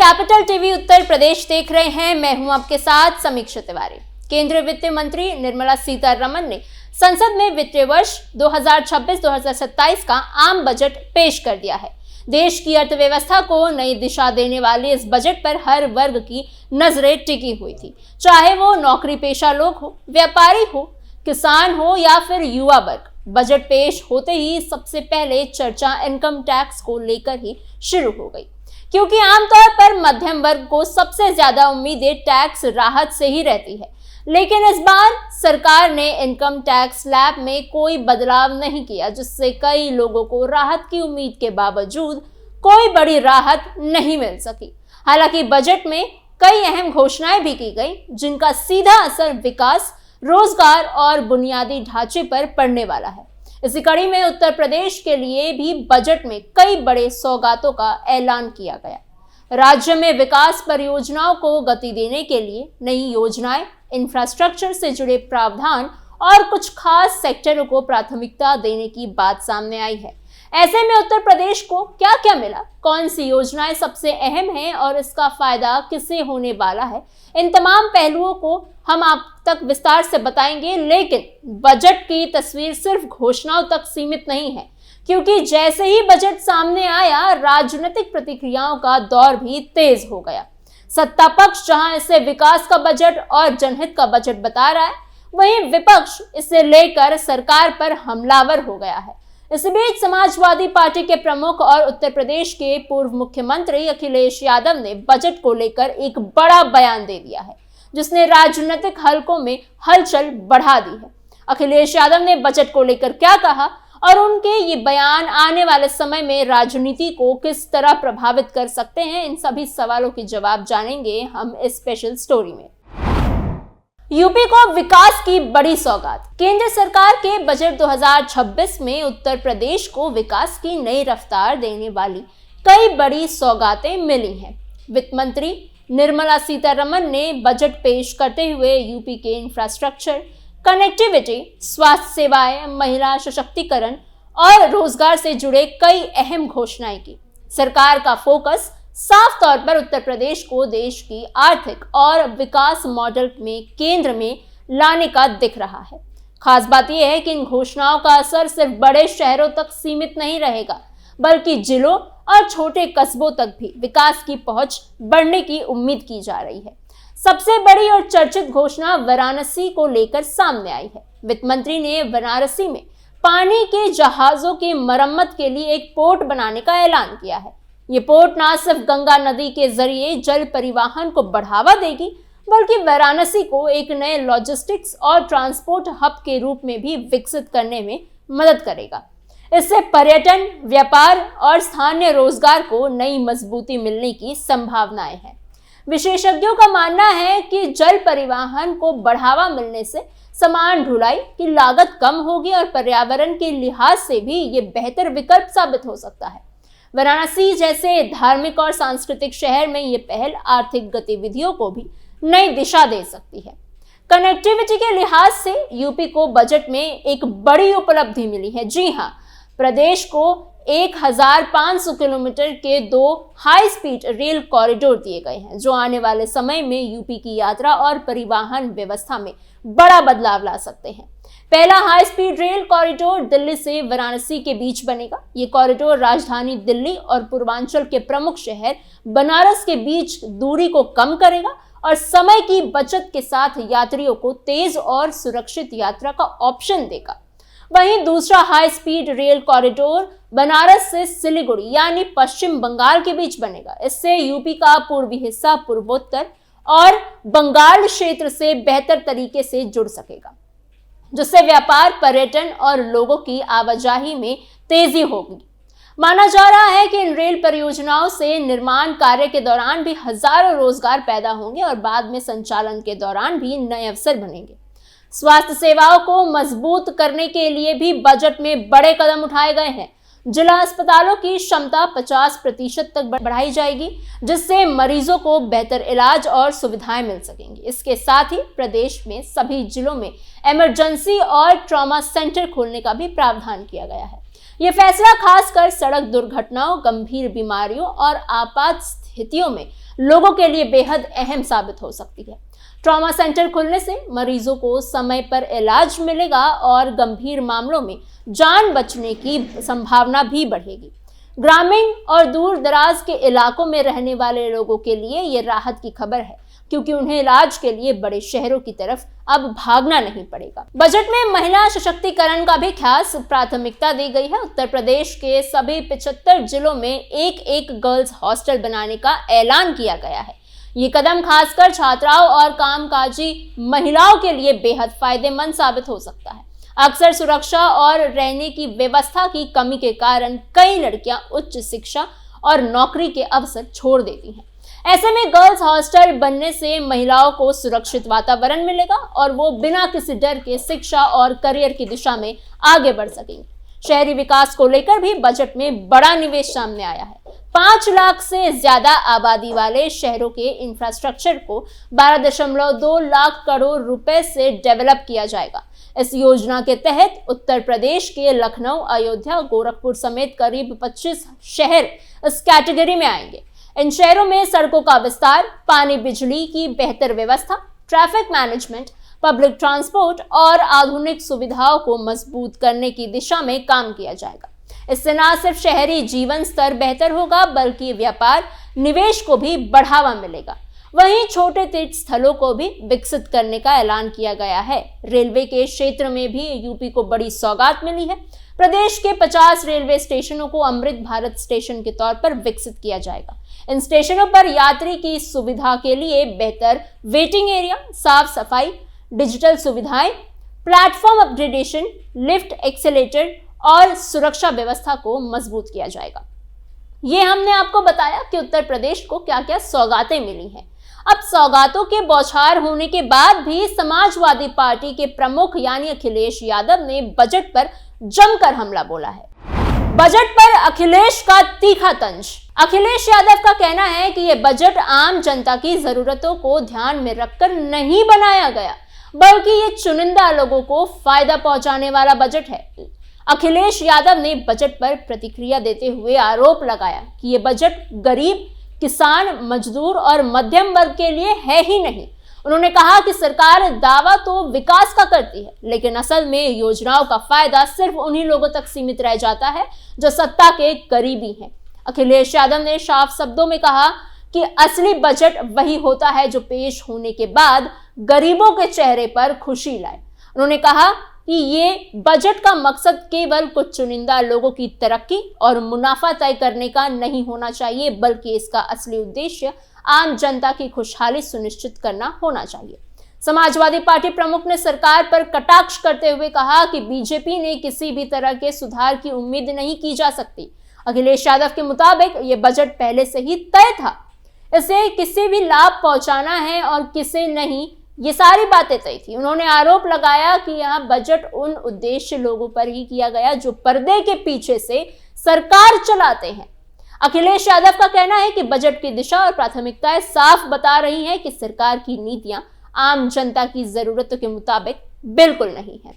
Capital TV Uttar Pradesh देख रहे हैं। मैं हूं आपके साथ समीक्षा तिवारी। केंद्रीय वित्त मंत्री निर्मला सीतारमण ने संसद में वित्तीय वर्ष 2026-2027 का आम बजट पेश कर दिया है। देश की अर्थव्यवस्था को नई दिशा देने वाले इस बजट पर हर वर्ग की नजरें टिकी हुई थी, चाहे वो नौकरी पेशा लोग हो, व्यापारी हो, किसान हो या फिर युवा वर्ग। बजट पेश होते ही सबसे पहले चर्चा इनकम टैक्स को लेकर ही शुरू हो गई, क्योंकि आमतौर पर मध्यम वर्ग को सबसे ज्यादा उम्मीदें टैक्स राहत से ही रहती है। लेकिन इस बार सरकार ने इनकम टैक्स स्लैब में कोई बदलाव नहीं किया, जिससे कई लोगों को राहत की उम्मीद के बावजूद कोई बड़ी राहत नहीं मिल सकी। हालांकि बजट में कई अहम घोषणाएं भी की गई, जिनका सीधा असर विकास, रोजगार और बुनियादी ढांचे पर पड़ने वाला है। इसी कड़ी में उत्तर प्रदेश के लिए भी बजट में कई बड़े सौगातों का ऐलान किया गया। राज्य में विकास परियोजनाओं को गति देने के लिए नई योजनाएं, इंफ्रास्ट्रक्चर से जुड़े प्रावधान और कुछ खास सेक्टरों को प्राथमिकता देने की बात सामने आई है। ऐसे में उत्तर प्रदेश को क्या क्या मिला, कौन सी योजनाएं सबसे अहम हैं और इसका फायदा किसे होने वाला है, इन तमाम पहलुओं को हम आप तक विस्तार से बताएंगे। लेकिन बजट की तस्वीर सिर्फ घोषणाओं तक सीमित नहीं है, क्योंकि जैसे ही बजट सामने आया, राजनीतिक प्रतिक्रियाओं का दौर भी तेज हो गया। सत्ता पक्ष जहां इसे विकास का बजट और जनहित का बजट बता रहा है, वहीं विपक्ष इसे लेकर सरकार पर हमलावर हो गया है। इस बीच समाजवादी पार्टी के प्रमुख और उत्तर प्रदेश के पूर्व मुख्यमंत्री अखिलेश यादव ने बजट को लेकर एक बड़ा बयान दे दिया है, जिसने राजनीतिक हलकों में हलचल बढ़ा दी है। अखिलेश यादव ने बजट को लेकर क्या कहा और उनके ये बयान आने वाले समय में राजनीति को किस तरह प्रभावित कर सकते हैं, इन सभी सवालों के जवाब जानेंगे हम इस स्पेशल स्टोरी में। यूपी को विकास की बड़ी सौगात। केंद्र सरकार के बजट 2026 में उत्तर प्रदेश को विकास की नई रफ्तार देने वाली कई बड़ी सौगातें मिली हैं। वित्त मंत्री निर्मला सीतारमण ने बजट पेश करते हुए यूपी के इंफ्रास्ट्रक्चर, कनेक्टिविटी, स्वास्थ्य सेवाएं, महिला सशक्तिकरण और रोजगार से जुड़े कई अहम घोषणाएं की। सरकार का फोकस साफ तौर पर उत्तर प्रदेश को देश की आर्थिक और विकास मॉडल में केंद्र में लाने का दिख रहा है। खास बात यह है कि इन घोषणाओं का असर सिर्फ बड़े शहरों तक सीमित नहीं रहेगा, बल्कि जिलों और छोटे कस्बों तक भी विकास की पहुंच बढ़ने की उम्मीद की जा रही है। सबसे बड़ी और चर्चित घोषणा वाराणसी को लेकर सामने आई है। वित्त मंत्री ने वाराणसी में पानी के जहाजों की मरम्मत के लिए एक पोर्ट बनाने का ऐलान किया है। ये पोर्ट न सिर्फ गंगा नदी के जरिए जल परिवहन को बढ़ावा देगी, बल्कि वाराणसी को एक नए लॉजिस्टिक्स और ट्रांसपोर्ट हब के रूप में भी विकसित करने में मदद करेगा। इससे पर्यटन, व्यापार और स्थानीय रोजगार को नई मजबूती मिलने की संभावनाएं हैं। विशेषज्ञों का मानना है कि जल परिवहन को बढ़ावा मिलने से सामान ढुलाई की लागत कम होगी और पर्यावरण के लिहाज से भी ये बेहतर विकल्प साबित हो सकता है। वाराणसी जैसे धार्मिक और सांस्कृतिक शहर में ये पहल आर्थिक गतिविधियों को भी नई दिशा दे सकती है। कनेक्टिविटी के लिहाज से यूपी को बजट में एक बड़ी उपलब्धि मिली है। जी हाँ, प्रदेश को 1500 किलोमीटर के 2 हाई स्पीड रेल कॉरिडोर दिए गए हैं, जो आने वाले समय में यूपी की यात्रा और परिवहन व्यवस्था में बड़ा बदलाव ला सकते हैं। पहला high speed rail corridor Delhi से वाराणसी के बीच बनेगा। ये कॉरिडोर राजधानी दिल्ली और पूर्वांचल के प्रमुख शहर बनारस के बीच दूरी को कम करेगा और समय की बचत के साथ यात्रियों को तेज और सुरक्षित यात्रा का ऑप्शन देगा। वहीं दूसरा high speed rail corridor Banaras से सिलीगुड़ी यानी पश्चिम बंगाल के बीच बनेगा। इससे यूपी का पूर्वी हिस्सा पूर्वोत्तर और बंगाल क्षेत्र से बेहतर तरीके से जुड़ सकेगा, जिससे व्यापार, पर्यटन और लोगों की आवाजाही में तेजी होगी। माना जा रहा है कि इन रेल परियोजनाओं से निर्माण कार्य के दौरान भी हजारों रोजगार पैदा होंगे और बाद में संचालन के दौरान भी नए अवसर बनेंगे। स्वास्थ्य सेवाओं को मजबूत करने के लिए भी बजट में बड़े कदम उठाए गए हैं। जिला अस्पतालों की क्षमता 50% तक बढ़ाई जाएगी, जिससे मरीजों को बेहतर इलाज और सुविधाएं मिल सकेंगी। इसके साथ ही प्रदेश में सभी जिलों में इमरजेंसी और ट्रॉमा सेंटर खोलने का भी प्रावधान किया गया है। ये फैसला खासकर सड़क दुर्घटनाओं, गंभीर बीमारियों और आपात स्थितियों में लोगों के लिए बेहद अहम साबित हो सकती है। ट्रॉमा सेंटर खुलने से मरीजों को समय पर इलाज मिलेगा और गंभीर मामलों में जान बचने की संभावना भी बढ़ेगी। ग्रामीण और दूर दराज के इलाकों में रहने वाले लोगों के लिए ये राहत की खबर है, क्योंकि उन्हें इलाज के लिए बड़े शहरों की तरफ अब भागना नहीं पड़ेगा। बजट में महिला सशक्तिकरण का भी खास प्राथमिकता दी गई है। उत्तर प्रदेश के सभी 75 जिलों में एक गर्ल्स हॉस्टल बनाने का ऐलान किया गया है। ये कदम खासकर छात्राओं और कामकाजी महिलाओं के लिए बेहद फायदेमंद साबित हो सकता है। अक्सर सुरक्षा और रहने की व्यवस्था की कमी के कारण कई लड़कियां उच्च शिक्षा और नौकरी के अवसर छोड़ देती हैं। ऐसे में गर्ल्स हॉस्टल बनने से महिलाओं को सुरक्षित वातावरण मिलेगा और वो बिना किसी डर के शिक्षा और करियर की दिशा में आगे बढ़ सकेंगी। शहरी विकास को लेकर भी बजट में बड़ा निवेश सामने आया है। 5 लाख से ज्यादा आबादी वाले शहरों के इंफ्रास्ट्रक्चर को 12.2 लाख करोड़ रुपए से डेवलप किया जाएगा। इस योजना के तहत उत्तर प्रदेश के लखनऊ, अयोध्या, गोरखपुर समेत करीब 25 शहर इस कैटेगरी में आएंगे। इन शहरों में सड़कों का विस्तार, पानी बिजली की बेहतर व्यवस्था, ट्रैफिक मैनेजमेंट, पब्लिक ट्रांसपोर्ट और आधुनिक सुविधाओं को मजबूत करने की दिशा में काम किया जाएगा। इससे न सिर्फ शहरी जीवन स्तर बेहतर होगा, बल्कि व्यापार, निवेश को भी बढ़ावा मिलेगा। वहीं छोटे तीर्थ स्थलों को भी विकसित करने का ऐलान किया गया है। रेलवे के क्षेत्र में भी यूपी को बड़ी सौगात मिली है। प्रदेश के 50 रेलवे स्टेशनों को अमृत भारत स्टेशन के तौर पर विकसित किया जाएगा। इन स्टेशनों पर यात्री की सुविधा के लिए बेहतर वेटिंग एरिया, साफ सफाई, डिजिटल सुविधाएं, प्लेटफॉर्म अपग्रेडेशन, लिफ्ट, एक्सेलेटर और सुरक्षा व्यवस्था को मजबूत किया जाएगा। ये हमने आपको बताया कि उत्तर प्रदेश को क्या क्या सौगातें मिली हैं। अब सौगातों के बौछार होने के बाद भी समाजवादी पार्टी के प्रमुख यानी अखिलेश यादव ने बजट पर जमकर हमला बोला है। बजट पर अखिलेश का तीखा तंज। अखिलेश यादव का कहना है कि यह बजट आम जनता की जरूरतों को ध्यान में रखकर नहीं बनाया गया, बल्कि ये चुनिंदा लोगों को फायदा पहुंचाने वाला बजट है। अखिलेश यादव ने बजट पर प्रतिक्रिया देते हुए आरोप लगाया कि यह बजट गरीब, किसान, मजदूर और मध्यम वर्ग के लिए है ही नहीं। उन्होंने कहा कि सरकार दावा तो विकास का करती है, लेकिन असल में योजनाओं का फायदा सिर्फ उन्हीं लोगों तक सीमित रह जाता है जो सत्ता के करीबी हैं। अखिलेश यादव ने साफ शब्दों में कहा कि असली बजट वही होता है जो पेश होने के बाद गरीबों के चेहरे पर खुशी लाए। उन्होंने कहा कि ये बजट का मकसद केवल कुछ चुनिंदा लोगों की तरक्की और मुनाफा तय करने का नहीं होना चाहिए, बल्कि इसका असली उद्देश्य आम जनता की खुशहाली सुनिश्चित करना होना चाहिए। समाजवादी पार्टी प्रमुख ने सरकार पर कटाक्ष करते हुए कहा कि बीजेपी ने किसी भी तरह के सुधार की उम्मीद नहीं की जा सकती। अखिलेश यादव के मुताबिक ये बजट पहले से ही तय था, इसे किसे भी लाभ पहुंचाना है और किसे नहीं, ये सारी बातें तय थी। उन्होंने आरोप लगाया कि यह बजट उन उद्देश्य लोगों पर ही किया गया जो पर्दे के पीछे से सरकार चलाते हैं। अखिलेश यादव का कहना है कि बजट की दिशा और प्राथमिकताएं साफ बता रही हैं कि सरकार की नीतियां आम जनता की जरूरतों के मुताबिक बिल्कुल नहीं है।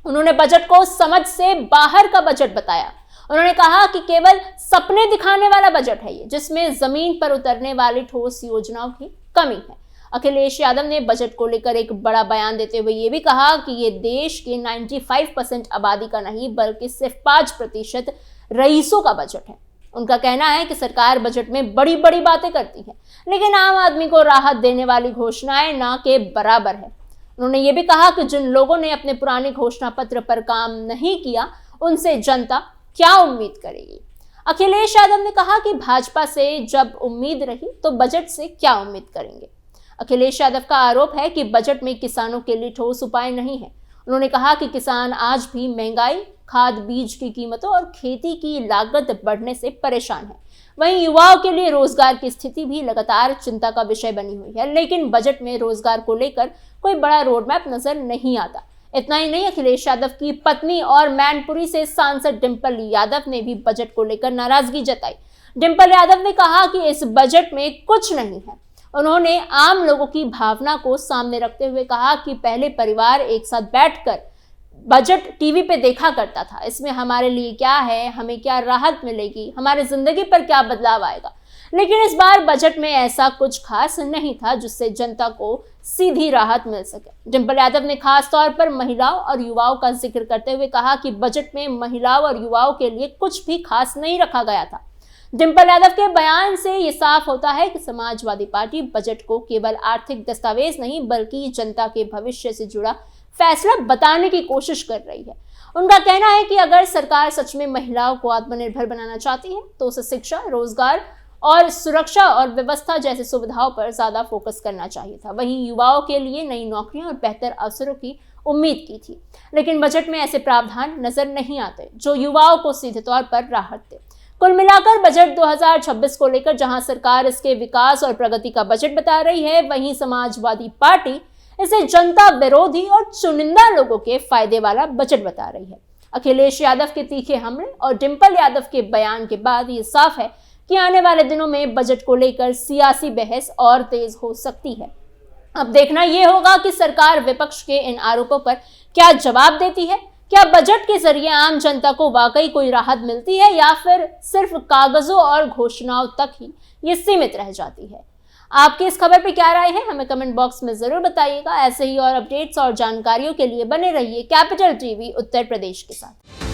उन्होंने बजट को समझ से बाहर का बजट बताया। उन्होंने कहा कि केवल सपने दिखाने वाला बजट है ये, जिसमें जमीन पर उतरने वाली ठोस योजनाओं की कमी है। अखिलेश यादव ने बजट को लेकर एक बड़ा बयान देते हुए ये भी कहा कि ये देश के 95% आबादी का नहीं, बल्कि सिर्फ 5% रईसों का बजट है। उनका कहना है कि सरकार बजट में बड़ी बड़ी बातें करती है, लेकिन आम आदमी को राहत देने वाली घोषणाएं ना के बराबर है। उन्होंने ये भी कहा कि जिन लोगों ने अपने पुराने घोषणा पत्र पर काम नहीं किया, उनसे जनता क्या उम्मीद करेगी। अखिलेश यादव ने कहा कि भाजपा से जब उम्मीद रही तो बजट से क्या उम्मीद करेंगे। अखिलेश यादव का आरोप है कि बजट में किसानों के लिए ठोस उपाय नहीं है। उन्होंने कहा कि किसान आज भी महंगाई, खाद बीज की कीमतों और खेती की लागत बढ़ने से परेशान है। वहीं युवाओं के लिए रोजगार की स्थिति भी लगातार चिंता का विषय बनी हुई है, लेकिन बजट में रोजगार को लेकर कोई बड़ा रोडमैप नजर नहीं आता। इतना ही नहीं, अखिलेश यादव की पत्नी और मैनपुरी से सांसद डिंपल यादव ने भी बजट को लेकर नाराजगी जताई। डिंपल यादव ने कहा कि इस बजट में कुछ नहीं है। उन्होंने आम लोगों की भावना को सामने रखते हुए कहा कि पहले परिवार एक साथ बैठकर बजट टीवी पे देखा करता था, इसमें हमारे लिए क्या है, हमें क्या राहत मिलेगी, हमारे जिंदगी पर क्या बदलाव आएगा। लेकिन इस बार बजट में ऐसा कुछ खास नहीं था जिससे जनता को सीधी राहत मिल सके। डिंपल यादव ने खास तौर पर महिलाओं और युवाओं का जिक्र करते हुए कहा कि बजट में महिलाओं और युवाओं के लिए कुछ भी खास नहीं रखा गया था। डिंपल यादव के बयान से ये साफ होता है कि समाजवादी पार्टी बजट को केवल आर्थिक दस्तावेज नहीं बल्कि जनता के भविष्य से जुड़ा फैसला बताने की कोशिश कर रही है। उनका कहना है कि अगर सरकार सच में महिलाओं को आत्मनिर्भर बनाना चाहती है तो उसे शिक्षा, रोजगार और सुरक्षा और व्यवस्था जैसी सुविधाओं पर ज्यादा फोकस करना चाहिए था। वहीं युवाओं के लिए नई नौकरियां और बेहतर अवसरों की उम्मीद की थी, लेकिन बजट में ऐसे प्रावधान नजर नहीं आते जो युवाओं को सीधे तौर पर राहत दे। कुल मिलाकर बजट 2026 को लेकर जहां सरकार इसके विकास और प्रगति का बजट बता रही है, वहीं समाजवादी पार्टी इसे जनता विरोधी और चुनिंदा लोगों के फायदे वाला बजट बता रही है। अखिलेश यादव के तीखे हमले और डिंपल यादव के बयान के बाद ये साफ है कि आने वाले दिनों में बजट को लेकर सियासी बहस और तेज हो सकती है। अब देखना यह होगा कि सरकार विपक्ष के इन आरोपों पर क्या जवाब देती है। क्या बजट के जरिए आम जनता को वाकई कोई राहत मिलती है या फिर सिर्फ कागजों और घोषणाओं तक ही ये सीमित रह जाती है। आपकी इस खबर पे क्या राय है, हमें कमेंट बॉक्स में जरूर बताइएगा। ऐसे ही और अपडेट्स और जानकारियों के लिए बने रहिए कैपिटल टीवी उत्तर प्रदेश के साथ।